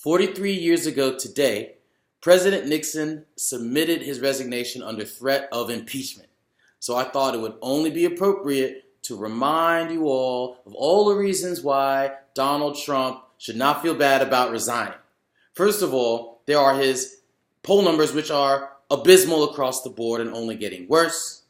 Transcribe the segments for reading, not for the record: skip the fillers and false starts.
43 years ago today, President Nixon submitted his resignation under threat of impeachment. So I thought it would only be appropriate to remind you all the reasons why Donald Trump should not feel bad about resigning. First of all, there are his poll numbers, which are abysmal across the board and only getting worse.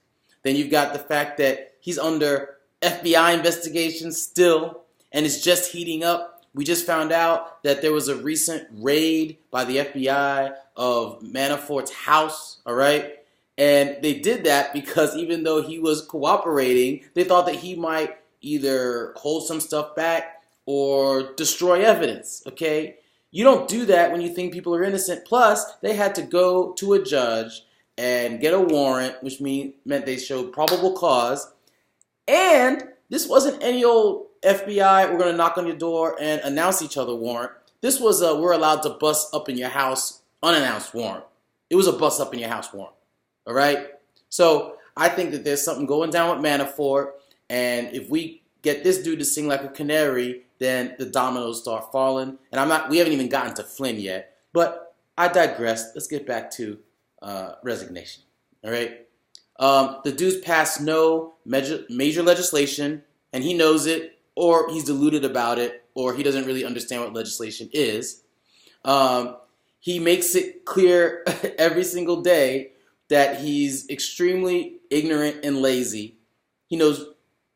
Then you've got the fact that he's under FBI investigation still, and it's just heating up. We just found out that there was a recent raid by the FBI of Manafort's house, all right? And they did that because even though he was cooperating, they thought that he might either hold some stuff back or destroy evidence, okay? You don't do that when you think people are innocent. Plus, they had to go to a judge and get a warrant, which meant they showed probable cause. And this wasn't any old FBI, we're going to knock on your door and announce each other warrant. This was a we're allowed to bust up in your house unannounced warrant. It was a bust up in your house warrant. All right? So I think that there's something going down with Manafort. And if we get this dude to sing like a canary, then the dominoes start falling. And we haven't even gotten to Flynn yet. But I digress. Let's get back to resignation. All right? The dude's passed no major legislation, and he knows it, or he's deluded about it, or he doesn't really understand what legislation is. He makes it clear every single day that he's extremely ignorant and lazy. He knows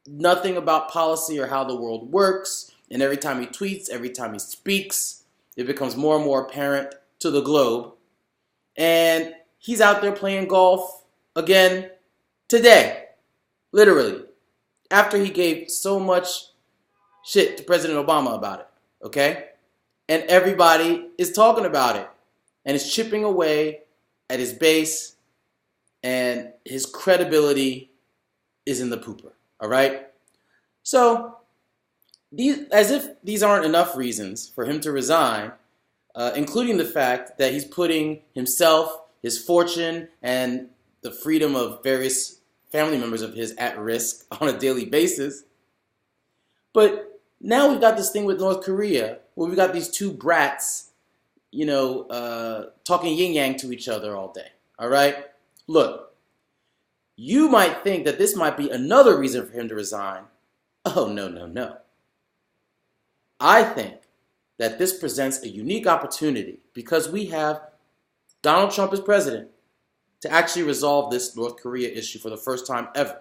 nothing about policy or how the world works, and every time he tweets, every time he speaks, it becomes more and more apparent to the globe. And he's out there playing golf again today, literally, after he gave so much shit to President Obama about it, okay? And everybody is talking about it, and it's chipping away at his base, and his credibility is in the pooper, all right? So, as if these aren't enough reasons for him to resign, including the fact that he's putting himself, his fortune, and the freedom of various family members of his at risk on a daily basis. But now we've got this thing with North Korea, where we've got these two brats, talking yin-yang to each other all day, all right? Look, you might think that this might be another reason for him to resign. Oh, no. I think that this presents a unique opportunity because we have Donald Trump as president to actually resolve this North Korea issue for the first time ever.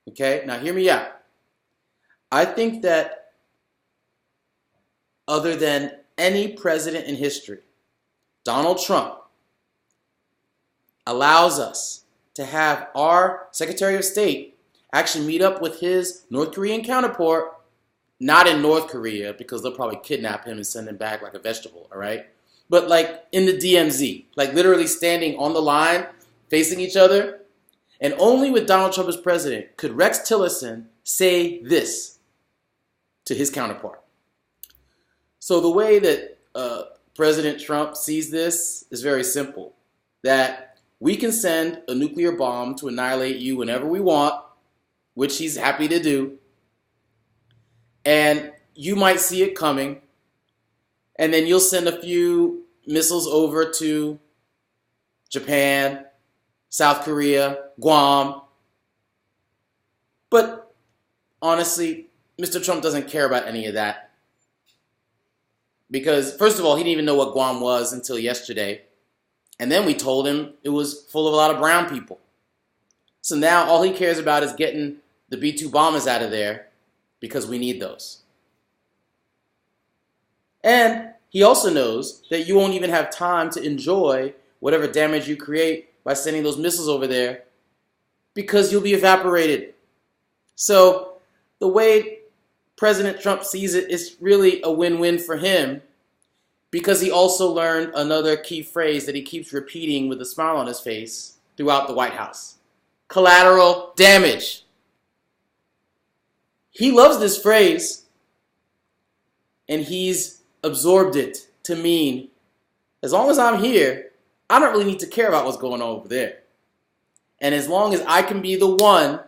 Okay? Now, hear me out. I think that other than any president in history, Donald Trump allows us to have our Secretary of State actually meet up with his North Korean counterpart, not in North Korea, because they'll probably kidnap him and send him back like a vegetable, all right? But like in the DMZ, like literally standing on the line, facing each other. And only with Donald Trump as president could Rex Tillerson say this to his counterpart. So the way that President Trump sees this is very simple. That we can send a nuclear bomb to annihilate you whenever we want, which he's happy to do. And you might see it coming. And then you'll send a few missiles over to Japan, South Korea, Guam. But honestly, Mr. Trump doesn't care about any of that. Because, first of all, he didn't even know what Guam was until yesterday. And then we told him it was full of a lot of brown people. So now all he cares about is getting the B-2 bombers out of there because we need those. And he also knows that you won't even have time to enjoy whatever damage you create by sending those missiles over there because you'll be evaporated. So the way President Trump sees it is really a win-win for him because he also learned another key phrase that he keeps repeating with a smile on his face throughout the White House. Collateral damage. He loves this phrase, and he's absorbed it to mean, as long as I'm here, I don't really need to care about what's going on over there. And as long as I can be the one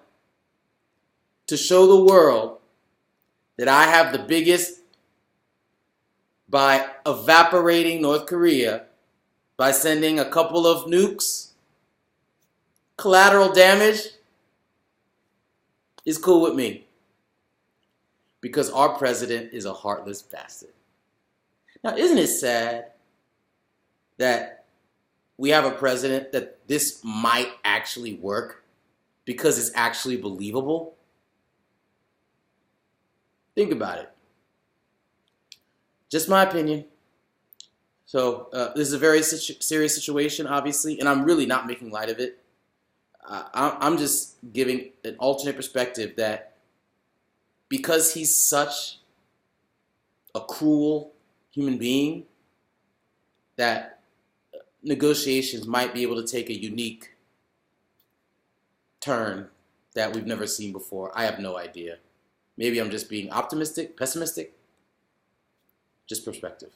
to show the world that I have the biggest by evaporating North Korea, by sending a couple of nukes, collateral damage is cool with me. Because our president is a heartless bastard. Now, isn't it sad that we have a president that this might actually work because it's actually believable? Think about it. Just my opinion. So this is a very serious situation, obviously, and I'm really not making light of it. I'm just giving an alternate perspective that because he's such a cruel human being, that negotiations might be able to take a unique turn that we've never seen before. I have no idea. Maybe I'm just being optimistic, pessimistic, just perspective.